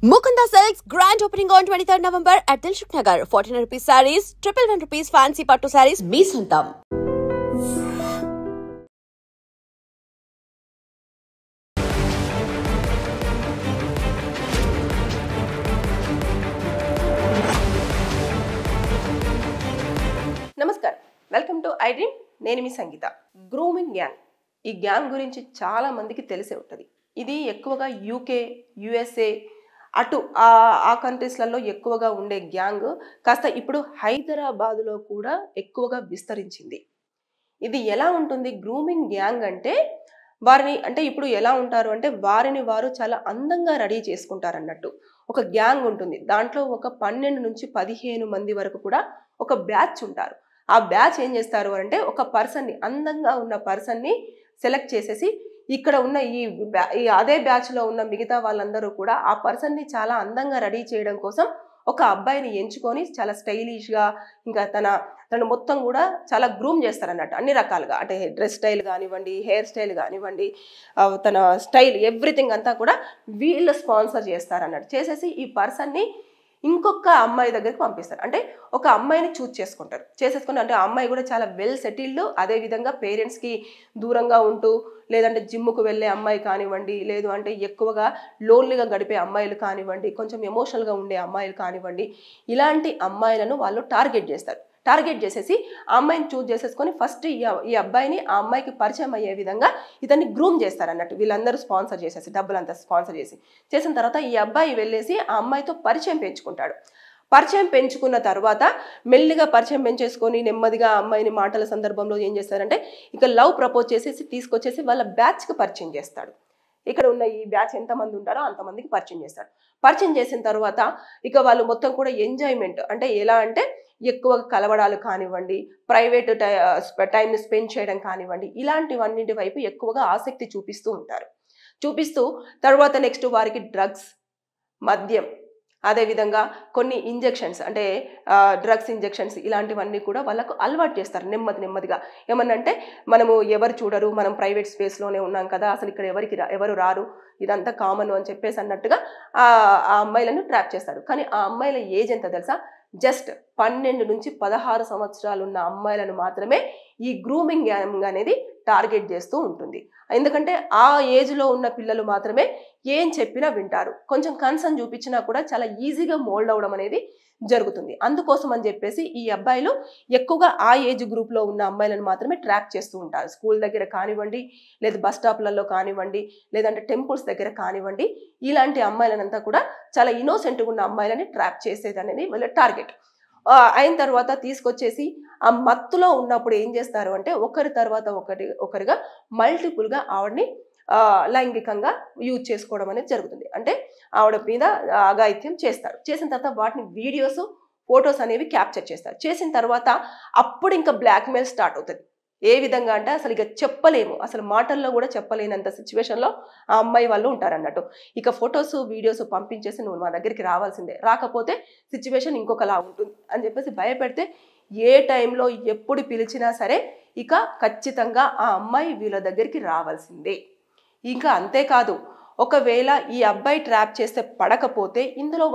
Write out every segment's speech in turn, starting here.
Mukunda Silks grand opening on 23rd November at Dilshuk Nagar. 1400 rupees sarees, 111 rupees fancy pattu sarees, మీ సొంతం. నమస్కారం, welcome to I dream. నేను మీ సంగీత. Grooming gang, ఈ gang గురించి చాలా మందికి తెలిసే ఉంటుంది. ఇది ఎక్కువగా యూకే, యుఎస్ఏ అటు ఆ కంట్రీస్లలో ఎక్కువగా ఉండే గ్యాంగ్ కాస్త ఇప్పుడు హైదరాబాదులో కూడా ఎక్కువగా విస్తరించింది. ఇది ఎలా ఉంటుంది గ్రూమింగ్ గ్యాంగ్ అంటే, వారిని అంటే ఇప్పుడు ఎలా ఉంటారు అంటే వారిని వారు చాలా అందంగా రెడీ చేసుకుంటారు అన్నట్టు. ఒక గ్యాంగ్ ఉంటుంది, దాంట్లో ఒక 12 నుంచి 15 మంది వరకు కూడా ఒక బ్యాచ్ ఉంటారు. ఆ బ్యాచ్ ఏం చేస్తారు అంటే ఒక పర్సన్ని, అందంగా ఉన్న పర్సన్ని సెలెక్ట్ చేసేసి ఇక్కడ ఉన్న ఈ అదే బ్యాచ్లో ఉన్న మిగతా వాళ్ళందరూ కూడా ఆ పర్సన్ని చాలా అందంగా రెడీ చేయడం కోసం ఒక అబ్బాయిని ఎంచుకొని చాలా స్టైలిష్గా, ఇంకా తను మొత్తం కూడా చాలా గ్రూమ్ చేస్తారన్నట్టు అన్ని రకాలుగా. అంటే డ్రెస్ స్టైల్ కానివ్వండి, హెయిర్ స్టైల్ కానివ్వండి, తన స్టైల్ ఎవ్రీథింగ్ అంతా కూడా వీళ్ళు స్పాన్సర్ చేస్తారన్నట్టు. చేసేసి ఈ పర్సన్ని ఇంకొక అమ్మాయి దగ్గరికి పంపిస్తారు. అంటే ఒక అమ్మాయిని చేసేసుకుంటారు. అంటే ఆ అమ్మాయి కూడా చాలా వెల్ సెటిల్డ్, అదేవిధంగా పేరెంట్స్కి దూరంగా ఉంటూ, లేదంటే జిమ్ముకు వెళ్ళే అమ్మాయి కానివ్వండి, లేదు అంటే ఎక్కువగా లోన్లీగా గడిపే అమ్మాయిలు కానివ్వండి, కొంచెం ఎమోషనల్గా ఉండే అమ్మాయిలు కానివ్వండి, ఇలాంటి అమ్మాయిలను వాళ్ళు టార్గెట్ చేసేసి ఆ అమ్మాయిని చూజ్ చేసేసుకొని ఫస్ట్ ఈ అబ్బాయిని ఆ అమ్మాయికి పరిచయం అయ్యే విధంగా ఇతన్ని గ్రూమ్ చేస్తారన్నట్టు. వీళ్ళందరూ స్పాన్సర్ చేసేసి, డబ్బులంతా స్పాన్సర్ చేసిన తర్వాత ఈ అబ్బాయి వెళ్ళేసి ఆ అమ్మాయితో పరిచయం పెంచుకున్న తర్వాత మెల్లిగా పరిచయం పెంచేసుకొని నెమ్మదిగా అమ్మాయిని మాటల సందర్భంలో ఏం చేస్తారంటే ఇక లవ్ ప్రపోజ్ చేసేసి తీసుకొచ్చేసి వాళ్ళ బ్యాచ్కి పరిచయం చేస్తాడు. ఇక్కడ ఉన్న ఈ బ్యాచ్ ఎంతమంది ఉంటారో అంతమందికి పరిచయం చేస్తాడు. పరిచయం చేసిన తర్వాత ఇక వాళ్ళు మొత్తం కూడా ఎంజాయ్మెంట్, అంటే ఎలా అంటే ఎక్కువగా కలవడాలు కానివ్వండి, ప్రైవేట్ టైంని స్పెండ్ చేయడం కానివ్వండి, ఇలాంటివన్నింటి వైపు ఎక్కువగా ఆసక్తి చూపిస్తూ తర్వాత నెక్స్ట్ వారికి డ్రగ్స్, మద్యం, అదేవిధంగా కొన్ని ఇంజెక్షన్స్, అంటే డ్రగ్స్ ఇంజెక్షన్స్ ఇలాంటివన్నీ కూడా వాళ్ళకు అలవాటు చేస్తారు నెమ్మదిగా. ఏమన్నంటే మనము ఎవరు చూడరు, మనం ప్రైవేట్ స్పేస్లోనే ఉన్నాం కదా, అసలు ఇక్కడ ఎవరు రారు, ఇదంతా కామన్ అని చెప్పేసి అన్నట్టుగా ఆ అమ్మాయిలను ట్రాప్ చేస్తారు. కానీ ఆ అమ్మాయిల ఏజ్ ఎంత తెలుసా? జస్ట్ 12 నుంచి 16 సంవత్సరాలు ఉన్న అమ్మాయిలను మాత్రమే ఈ గ్రూమింగ్ గ్యాంగ్ అనేది టార్గెట్ చేస్తూ ఉంటుంది. ఎందుకంటే ఆ ఏజ్లో ఉన్న పిల్లలు మాత్రమే ఏం చెప్పినా వింటారు. కొంచెం కన్సర్న్ చూపించినా కూడా చాలా ఈజీగా మోల్డ్ అవడం అనేది జరుగుతుంది. అందుకోసం అని చెప్పేసి ఈ అబ్బాయిలు ఎక్కువగా ఆ ఏజ్ గ్రూప్లో ఉన్న అమ్మాయిలను మాత్రమే ట్రాప్ చేస్తూ ఉంటారు. స్కూల్ దగ్గర కానివ్వండి, లేదా బస్ స్టాప్లలో కానివ్వండి, లేదంటే టెంపుల్స్ దగ్గర కానివ్వండి, ఇలాంటి అమ్మాయిలనంతా కూడా చాలా ఇన్నోసెంట్గా ఉన్న అమ్మాయిలని ట్రాప్ చేసేది అనేది వాళ్ళ టార్గెట్. అయిన తర్వాత తీసుకొచ్చేసి ఆ మత్తులో ఉన్నప్పుడు ఏం చేస్తారు అంటే ఒకరి తర్వాత ఒకరిగా మల్టిపుల్గా ఆవిడని లైంగికంగా యూజ్ చేసుకోవడం అనేది జరుగుతుంది. అంటే ఆవిడ మీద అఘాయిత్యం చేసిన తర్వాత వాటిని వీడియోస్, ఫొటోస్ అనేవి క్యాప్చర్ చేసిన తర్వాత అప్పుడు ఇంకా బ్లాక్మెయిల్ స్టార్ట్ అవుతుంది. ఏ విధంగా అంటే అసలు ఇక చెప్పలేము, అసలు మాటల్లో కూడా చెప్పలేనంత సిచ్యువేషన్లో ఆ అమ్మాయి వాళ్ళు ఉంటారన్నట్టు. ఇక ఫొటోస్, వీడియోస్ పంపించేసి నువ్వు మా దగ్గరికి రావాల్సిందే, రాకపోతే సిచ్యువేషన్ ఇంకొకలా ఉంటుంది అని చెప్పేసి భయపెడితే ఏ టైంలో ఎప్పుడు పిలిచినా సరే ఇక ఖచ్చితంగా ఆ అమ్మాయి వీళ్ళ దగ్గరికి రావాల్సిందే. ఇంకా అంతేకాదు, ఒకవేళ ఈ అబ్బాయి ట్రాప్ చేస్తే పడకపోతే ఇందులో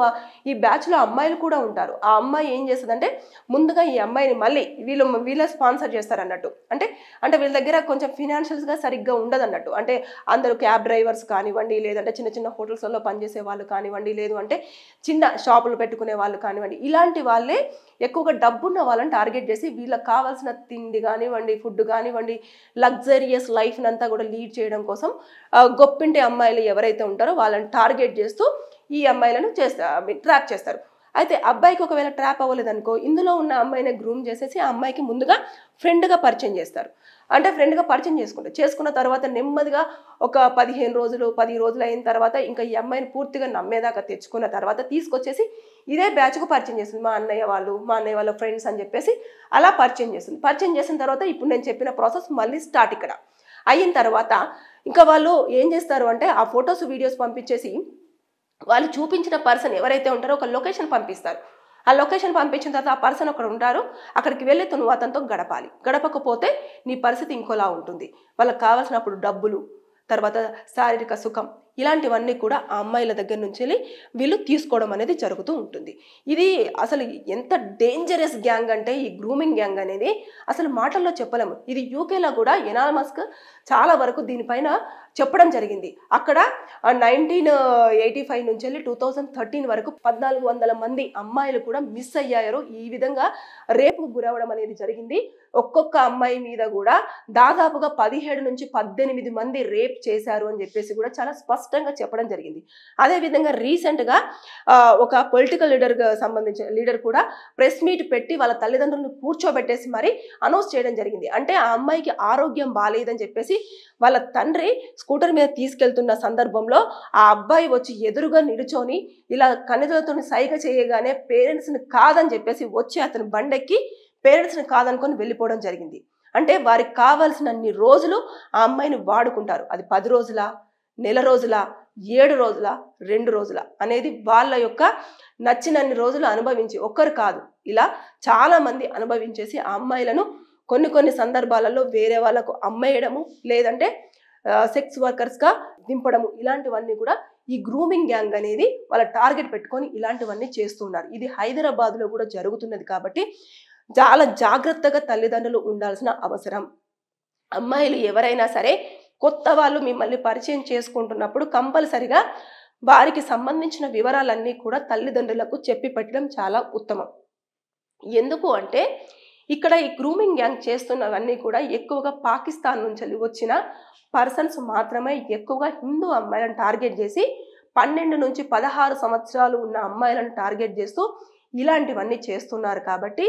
ఈ బ్యాచ్లో అమ్మాయిలు కూడా ఉంటారు. ఆ అమ్మాయి ఏం చేస్తుందంటే ముందుగా ఈ అమ్మాయిని మళ్ళీ వీళ్ళ స్పాన్సర్ చేస్తారన్నట్టు. అంటే వీళ్ళ దగ్గర కొంచెం ఫినాన్షియల్స్గా సరిగ్గా ఉండదు అన్నట్టు. అంటే అందరూ క్యాబ్ డ్రైవర్స్ కానివ్వండి, లేదంటే చిన్న హోటల్స్లో పనిచేసే వాళ్ళు కానివ్వండి, లేదు అంటే చిన్న షాపులు పెట్టుకునే వాళ్ళు కానివ్వండి, ఇలాంటి వాళ్ళే ఎక్కువగా డబ్బున్న వాళ్ళని టార్గెట్ చేసి వీళ్ళకి కావాల్సిన తిండి కానివ్వండి, ఫుడ్ కానివ్వండి, లగ్జరియస్ లైఫ్ని అంతా కూడా లీడ్ చేయడం కోసం గొప్పింటి అమ్మాయిలు ఎవరైతే ఉంటారో వాళ్ళని టార్గెట్ చేస్తూ ఈ అమ్మాయిలను ట్రాప్ చేస్తారు. అయితే అబ్బాయికి ఒకవేళ ట్రాప్ అవ్వలేదనుకో, ఇందులో ఉన్న అమ్మాయిని గ్రూమ్ చేసేసి ఆ అమ్మాయికి ముందుగా ఫ్రెండ్గా పరిచయం చేస్తారు. అంటే ఫ్రెండ్గా పరిచయం చేసుకున్న తర్వాత నెమ్మదిగా ఒక 15 రోజులు 10 రోజులు అయిన తర్వాత ఇంకా ఈ అమ్మాయిని పూర్తిగా నమ్మేదాకా తెచ్చుకున్న తర్వాత తీసుకొచ్చేసి ఇదే బ్యాచ్కు పరిచయం చేస్తుంది. మా అన్నయ్య వాళ్ళ ఫ్రెండ్స్ అని చెప్పేసి అలా పరిచయం చేసిన తర్వాత ఇప్పుడు నేను చెప్పిన ప్రాసెస్ మళ్ళీ స్టార్ట్. ఇక్కడ అయిన తర్వాత ఇంకా వాళ్ళు ఏం చేస్తారు అంటే ఆ ఫొటోస్, వీడియోస్ పంపించేసి వాళ్ళు చూపించిన పర్సన్ ఎవరైతే ఉంటారో ఒక లొకేషన్ పంపిస్తారు. ఆ లొకేషన్ పంపించిన తర్వాత ఆ పర్సన్ అక్కడ ఉంటారు, అక్కడికి వెళ్ళి నువ్వు అతనితో గడపకపోతే నీ పరిస్థితి ఇంకోలా ఉంటుంది. వాళ్ళకి కావాల్సినప్పుడు డబ్బులు, తర్వాత శారీరక సుఖం, ఇలాంటివన్నీ కూడా ఆ అమ్మాయిల దగ్గర నుంచి వీళ్ళు తీసుకోవడం అనేది జరుగుతూ ఉంటుంది. ఇది అసలు ఎంత డేంజరస్ గ్యాంగ్ అంటే ఈ గ్రూమింగ్ గ్యాంగ్ అనేది అసలు మాటల్లో చెప్పలేము. ఇది యూకేలో కూడా ఎలాన్ మస్క్ చాలా వరకు దీనిపైన చెప్పడం జరిగింది. అక్కడ 1985 నుంచి 2013 వరకు 1400 మంది అమ్మాయిలు కూడా మిస్ అయ్యారు. ఈ విధంగా రేపుకు గురవడం అనేది జరిగింది. ఒక్కొక్క అమ్మాయి మీద కూడా దాదాపుగా 17 నుంచి 18 మంది రేప్ చేశారు అని చెప్పేసి కూడా చాలా స్పష్టంగా చెప్పడం జరిగింది. అదేవిధంగా రీసెంట్గా ఒక పొలిటికల్ సంబంధించిన లీడర్ కూడా ప్రెస్ మీట్ పెట్టి వాళ్ళ తల్లిదండ్రులను కూర్చోబెట్టేసి మరి అనౌన్స్ చేయడం జరిగింది. అంటే ఆ అమ్మాయికి ఆరోగ్యం బాగాలేదని చెప్పేసి వాళ్ళ తండ్రి స్కూటర్ మీద తీసుకెళ్తున్న సందర్భంలో ఆ అబ్బాయి వచ్చి ఎదురుగా నిలుచొని ఇలా కన్నెజలతో సైగ చేయగానే పేరెంట్స్ని కాదని చెప్పేసి వచ్చి అతను బండెక్కి పేరెంట్స్ని కాదనుకొని వెళ్ళిపోవడం జరిగింది. అంటే వారికి కావాల్సినన్ని రోజులు ఆ అమ్మాయిని వాడుకుంటారు. అది 10 రోజుల, నెల రోజుల, 7 రోజుల, 2 రోజుల అనేది వాళ్ళ యొక్క నచ్చినన్ని రోజులు అనుభవించి, ఒక్కరు కాదు ఇలా చాలా మంది అనుభవించేసి ఆ అమ్మాయిలను కొన్ని సందర్భాలలో వేరే వాళ్ళకు అమ్మేయడము, లేదంటే సెక్స్ వర్కర్స్గా దింపడము, ఇలాంటివన్నీ కూడా ఈ గ్రూమింగ్ గ్యాంగ్ అనేది వాళ్ళ టార్గెట్ పెట్టుకొని ఇలాంటివన్నీ చేస్తున్నారు. ఇది హైదరాబాద్లో కూడా జరుగుతున్నది. కాబట్టి చాలా జాగ్రత్తగా తల్లిదండ్రులు ఉండాల్సిన అవసరం. అమ్మాయిలు ఎవరైనా సరే కొత్త వాళ్ళు మిమ్మల్ని పరిచయం చేసుకుంటున్నప్పుడు కంపల్సరిగా వారికి సంబంధించిన వివరాలన్నీ కూడా తల్లిదండ్రులకు చెప్పి పెట్టడం చాలా ఉత్తమం. ఎందుకు అంటే ఇక్కడ ఈ గ్రూమింగ్ గ్యాంగ్ చేస్తున్నవన్నీ కూడా ఎక్కువగా పాకిస్తాన్ నుంచి వచ్చిన పర్సన్స్ మాత్రమే ఎక్కువగా హిందూ అమ్మాయిలను టార్గెట్ చేసి 12 నుంచి 16 సంవత్సరాలు ఉన్న అమ్మాయిలను టార్గెట్ చేస్తూ ఇలాంటివన్నీ చేస్తున్నారు. కాబట్టి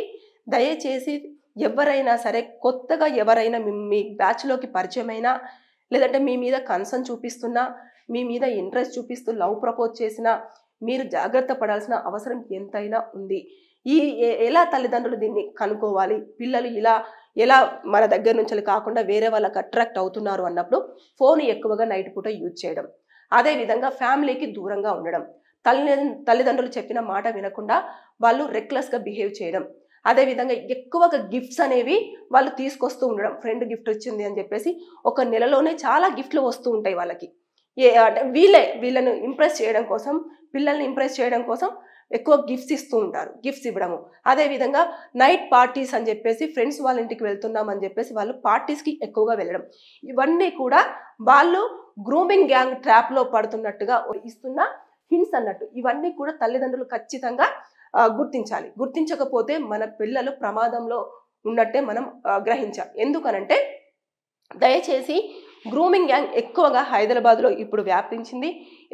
దయచేసి ఎవరైనా సరే కొత్తగా ఎవరైనా మీ బ్యాచ్లోకి పరిచయమైనా, లేదంటే మీ మీద కన్సర్న్ చూపిస్తున్నా, మీ మీద ఇంట్రెస్ట్ చూపిస్తూ లవ్ ప్రపోజ్ చేసినా మీరు జాగ్రత్త పడాల్సిన అవసరం ఎంతైనా ఉంది. ఎలా తల్లిదండ్రులు దీన్ని కనుక్కోవాలి, పిల్లలు ఎలా మన దగ్గర నుంచి కాకుండా వేరే వాళ్ళకి అట్రాక్ట్ అవుతున్నారు అన్నప్పుడు ఫోన్ ఎక్కువగా నైట్ పూట యూజ్ చేయడం, అదేవిధంగా ఫ్యామిలీకి దూరంగా ఉండడం, తల్లిదండ్రులు చెప్పిన మాట వినకుండా వాళ్ళు రెక్లెస్గా బిహేవ్ చేయడం, అదేవిధంగా ఎక్కువగా గిఫ్ట్స్ అనేవి వాళ్ళు తీసుకొస్తూ ఉండడం. ఫ్రెండ్ గిఫ్ట్ వచ్చింది అని చెప్పేసి ఒక నెలలోనే చాలా గిఫ్ట్లు వస్తూ ఉంటాయి వాళ్ళకి. అంటే వీళ్ళను ఇంప్రెస్ చేయడం కోసం, పిల్లల్ని ఇంప్రెస్ చేయడం కోసం ఎక్కువ గిఫ్ట్స్ ఇస్తూ ఉంటారు. గిఫ్ట్స్ ఇవ్వడము, అదేవిధంగా నైట్ పార్టీస్ అని చెప్పేసి ఫ్రెండ్స్ వాళ్ళ ఇంటికి వెళ్తున్నాం అని చెప్పేసి వాళ్ళు పార్టీస్కి ఎక్కువగా వెళ్ళడం, ఇవన్నీ కూడా వాళ్ళు గ్రూమింగ్ గ్యాంగ్ ట్రాప్లో పడుతున్నట్టుగా ఇస్తున్న హింట్స్ అన్నట్టు. ఇవన్నీ కూడా తల్లిదండ్రులు ఖచ్చితంగా గుర్తించాలి. గుర్తించకపోతే మన పిల్లలు ప్రమాదంలో ఉన్నట్టే మనం గ్రహించాలి. ఎందుకనంటే దయచేసి గ్రూమింగ్ గ్యాంగ్ ఎక్కువగా హైదరాబాద్లో ఇప్పుడు వ్యాపించింది.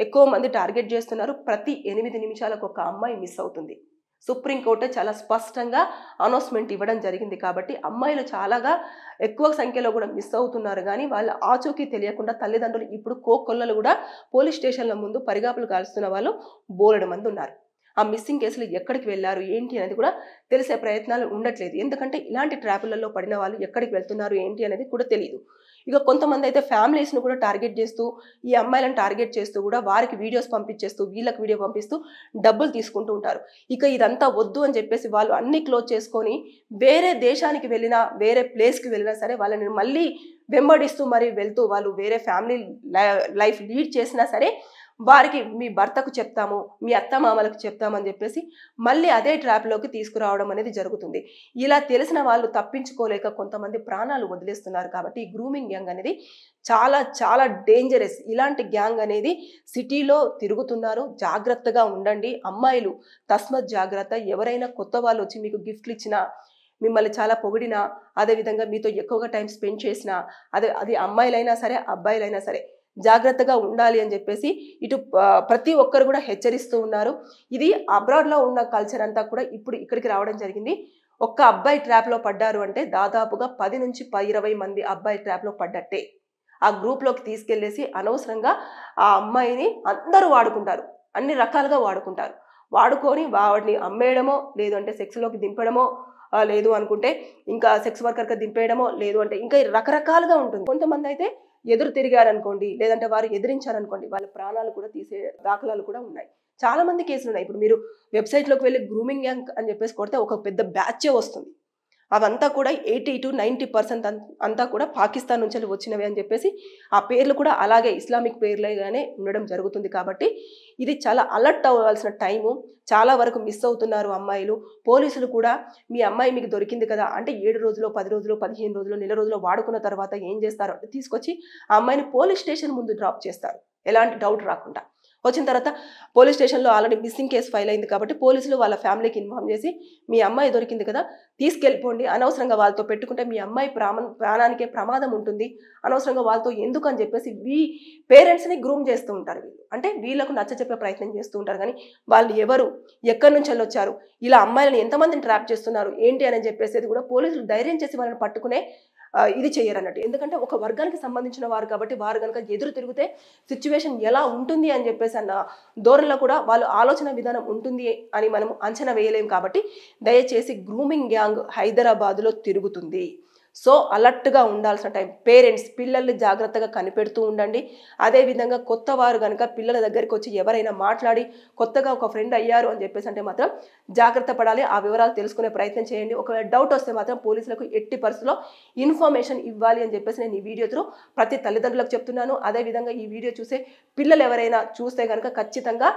ఎక్కువ మంది టార్గెట్ చేస్తున్నారు. ప్రతి 8 నిమిషాలకు ఒక అమ్మాయి మిస్ అవుతుంది. సుప్రీంకోర్టు చాలా స్పష్టంగా అనౌన్స్మెంట్ ఇవ్వడం జరిగింది. కాబట్టి అమ్మాయిలు చాలాగా ఎక్కువ సంఖ్యలో కూడా మిస్ అవుతున్నారు. కానీ వాళ్ళ ఆచూకీ తెలియకుండా తల్లిదండ్రులు ఇప్పుడు కోకొల్లలు కూడా పోలీస్ స్టేషన్ల ముందు పరిగాపులు కాల్స్తున్న వాళ్ళు బోలెడు మంది ఉన్నారు. ఆ మిస్సింగ్ కేసులు ఎక్కడికి వెళ్ళారు ఏంటి అనేది కూడా తెలిసే ప్రయత్నాలు ఉండట్లేదు. ఎందుకంటే ఇలాంటి ట్రాపులలో పడిన వాళ్ళు ఎక్కడికి వెళ్తున్నారు ఏంటి అనేది కూడా తెలియదు. ఇక కొంతమంది అయితే ఫ్యామిలీస్ను కూడా టార్గెట్ చేస్తూ, ఈ అమ్మాయిలను టార్గెట్ చేస్తూ కూడా వారికి వీడియోస్ పంపించేస్తూ, వీళ్ళకి వీడియో పంపిస్తూ డబ్బులు తీసుకుంటూ ఉంటారు. ఇక ఇదంతా వద్దు అని చెప్పేసి వాళ్ళు అన్ని క్లోజ్ చేసుకొని వేరే దేశానికి వెళ్ళినా, వేరే ప్లేస్కి వెళ్ళినా సరే వాళ్ళని మళ్ళీ వెంబడిస్తూ మరి వెళ్తూ వాళ్ళు వేరే ఫ్యామిలీ లైఫ్ లీడ్ చేసినా సరే వారికి మీ భర్తకు చెప్తాము, మీ అత్తమామలకు చెప్తామని చెప్పేసి మళ్ళీ అదే ట్రాప్లోకి తీసుకురావడం అనేది జరుగుతుంది. ఇలా తెలిసిన వాళ్ళు తప్పించుకోలేక కొంతమంది ప్రాణాలు వదిలేస్తున్నారు. కాబట్టి ఈ గ్రూమింగ్ గ్యాంగ్ అనేది చాలా చాలా డేంజరస్. ఇలాంటి గ్యాంగ్ అనేది సిటీలో తిరుగుతున్నారు. జాగ్రత్తగా ఉండండి అమ్మాయిలు, తస్మత్ జాగ్రత్త. ఎవరైనా కొత్త వాళ్ళు వచ్చి మీకు గిఫ్ట్లు ఇచ్చినా, మిమ్మల్ని చాలా పొగిడినా, అదేవిధంగా మీతో ఎక్కువగా టైం స్పెండ్ చేసినా, అది అమ్మాయిలైనా సరే అబ్బాయిలైనా సరే జాగ్రత్తగా ఉండాలి అని చెప్పేసి ఇటు ప్రతి ఒక్కరు కూడా హెచ్చరిస్తూ ఉన్నారు. ఇది అబ్రాడ్లో ఉన్న కల్చర్ అంతా కూడా ఇప్పుడు ఇక్కడికి రావడం జరిగింది. ఒక్క అబ్బాయి ట్రాప్లో పడ్డారు అంటే దాదాపుగా 10 నుంచి 20 మంది అబ్బాయి ట్రాప్లో పడ్డట్టే. ఆ గ్రూప్లోకి తీసుకెళ్లేసి అనవసరంగా ఆ అమ్మాయిని అందరూ వాడుకుంటారు, అన్ని రకాలుగా వాడుకుంటారు. వాడుకొని వాడిని అమ్మేయడమో, లేదు అంటే సెక్స్లోకి దింపడమో, లేదు అనుకుంటే ఇంకా సెక్స్ వర్కర్గా దింపేయడమో, లేదు అంటే ఇంకా రకరకాలుగా ఉంటుంది. కొంతమంది అయితే ఎదురు తిరిగారనుకోండి, లేదంటే వారు ఎదిరించారనుకోండి, వాళ్ళ ప్రాణాలు కూడా తీసే దాఖలాలు కూడా ఉన్నాయి. చాలా మంది కేసులు ఉన్నాయి. ఇప్పుడు మీరు వెబ్సైట్లోకి వెళ్ళి గ్రూమింగ్ గ్యాంగ్ అని చెప్పేసి కొడితే ఒక పెద్ద బ్యాచే వస్తుంది. అవంతా కూడా 80 to 90% అంతా కూడా పాకిస్తాన్ నుంచి వచ్చినవి అని చెప్పేసి ఆ పేర్లు కూడా అలాగే ఇస్లామిక్ పేర్లుగానే ఉండడం జరుగుతుంది. కాబట్టి ఇది చాలా అలర్ట్ అవ్వాల్సిన టైము. చాలా వరకు మిస్ అవుతున్నారు అమ్మాయిలు. పోలీసులు కూడా మీ అమ్మాయి మీకు దొరికింది కదా అంటే 7 రోజులు 10 రోజులు 15 రోజులు నెల రోజులు వాడుకున్న తర్వాత ఏం చేస్తారు అంటే తీసుకొచ్చి ఆ అమ్మాయిని పోలీస్ స్టేషన్ ముందు డ్రాప్ చేస్తారు, ఎలాంటి డౌట్ రాకుండా. వచ్చిన తర్వాత పోలీస్ స్టేషన్లో ఆల్రెడీ మిస్సింగ్ కేసు ఫైల్ అయింది కాబట్టి పోలీసులు వాళ్ళ ఫ్యామిలీకి ఇన్ఫార్మ్ చేసి మీ అమ్మాయి దొరికింది కదా తీసుకెళ్ళిపోండి, అనవసరంగా వాళ్ళతో పెట్టుకుంటే మీ అమ్మాయి ప్రాణానికే ప్రమాదం ఉంటుంది, అనవసరంగా వాళ్ళతో ఎందుకు అని చెప్పేసి పేరెంట్స్ని గ్రూమ్ చేస్తూ ఉంటారు. వీళ్ళు అంటే వీళ్ళకు నచ్చచెప్పే ప్రయత్నం చేస్తూ ఉంటారు. కానీ వాళ్ళు ఎవరు, ఎక్కడి నుంచి వచ్చారు, ఇలా అమ్మాయిలను ఎంతమందిని ట్రాప్ చేస్తున్నారు ఏంటి అని చెప్పేసి కూడా పోలీసులు ధైర్యం చేసి వాళ్ళని పట్టుకునే ఇది చేయరు అన్నట్టు. ఎందుకంటే ఒక వర్గానికి సంబంధించిన వారు కాబట్టి వారు కనుక ఎదురు తిరిగితే సిచ్యువేషన్ ఎలా ఉంటుంది అని చెప్పేసి అన్న ధోరణిలో కూడా వాళ్ళు ఆలోచన విధానం ఉంటుంది అని మనం అంచనా వేయలేము. కాబట్టి దయచేసి గ్రూమింగ్ గ్యాంగ్ హైదరాబాద్లో తిరుగుతుంది. సో అలర్ట్గా ఉండాల్సిన టైం. పేరెంట్స్ పిల్లల్ని జాగ్రత్తగా కనిపెడుతూ ఉండండి. అదేవిధంగా కొత్త వారు కనుక పిల్లల దగ్గరికి వచ్చి ఎవరైనా మాట్లాడి కొత్తగా ఒక ఫ్రెండ్ అయ్యారు అని చెప్పేసి అంటే మాత్రం జాగ్రత్త పడాలి. ఆ వివరాలు తెలుసుకునే ప్రయత్నం చేయండి. ఒకవేళ డౌట్ వస్తే మాత్రం పోలీసులకు ఎట్టి పరిస్థితుల్లో ఇన్ఫర్మేషన్ ఇవ్వాలి అని చెప్పేసి నేను ఈ వీడియోతో ప్రతి తల్లిదండ్రులకు చెప్తున్నాను. అదేవిధంగా ఈ వీడియో చూసే పిల్లలు ఎవరైనా చూస్తే కనుక ఖచ్చితంగా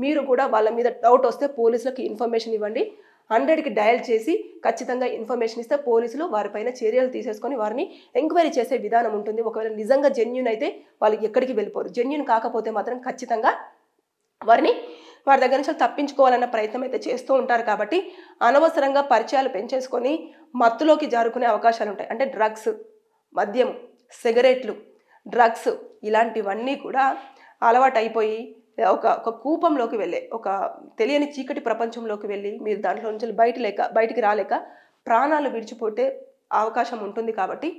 మీరు కూడా వాళ్ళ మీద డౌట్ వస్తే పోలీసులకు ఇన్ఫర్మేషన్ ఇవ్వండి. 100కి డయల్ చేసి ఖచ్చితంగా ఇన్ఫర్మేషన్ ఇస్తే పోలీసులు వారిపైన చర్యలు తీసేసుకొని వారిని ఎంక్వైరీ చేసే విధానం ఉంటుంది. ఒకవేళ నిజంగా జెన్యూన్ అయితే వాళ్ళు ఎక్కడికి వెళ్ళిపోరు. జెన్యూన్ కాకపోతే మాత్రం ఖచ్చితంగా వారి దగ్గర నుంచి తప్పించుకోవాలన్న ప్రయత్నం అయితే చేస్తూ ఉంటారు. కాబట్టి అనవసరంగా పరిచయాలు పెంచేసుకొని మత్తులోకి జారుకునే అవకాశాలు ఉంటాయి. అంటే డ్రగ్స్, మద్యం, సిగరెట్లు, డ్రగ్స్ ఇలాంటివన్నీ కూడా అలవాటు అయిపోయి ఒక కూపంలోకి వెళ్ళే ఒక తెలియని చీకటి ప్రపంచంలోకి వెళ్ళి మీరు దాంట్లో నుంచి బయటికి రాలేక ప్రాణాలు విడిచిపోతే అవకాశం ఉంటుంది. కాబట్టి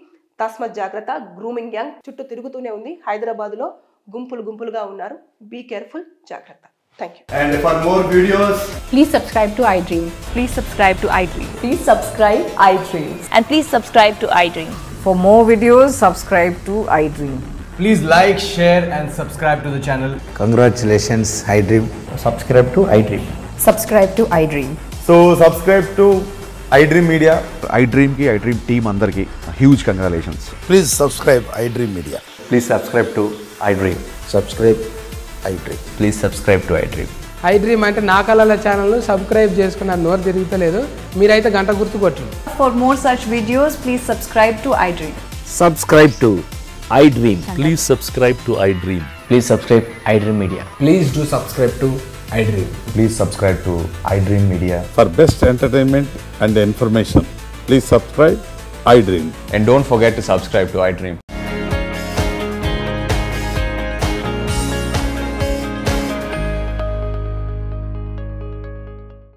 తస్మత్ జాగ్రత్త. గ్రూమింగ్ గ్యాంగ్ చుట్టూ తిరుగుతూనే ఉంది. హైదరాబాద్లో గుంపులుగా ఉన్నారు. Be careful. జాగ్రత్త. Thank you. And for more videos, please subscribe to iDream. Please subscribe to iDream. Please subscribe iDream. And please subscribe to iDream. For more videos, subscribe to iDream. please like, share and subscribe to the channel. Congratulations, iDream. Subscribe to iDream. Subscribe to iDream. So subscribe to iDream Media. iDream ki iDream team andarki huge congratulations. Please subscribe iDream Media. Please subscribe to iDream. Subscribe iDream. Please subscribe to iDream. iDream అంటే నా కళల channel subscribe చేసుకున్న నోరు తిరుగుతలేదు. మీరైతే గంట గుర్తు కొట్టండి. For more such videos, please subscribe to iDream. Subscribe to iDream. Please subscribe to iDream. Please subscribe iDream Media. Please do subscribe to iDream. Please subscribe to iDream Media. For best entertainment and information, please subscribe iDream. And don't forget to subscribe to iDream.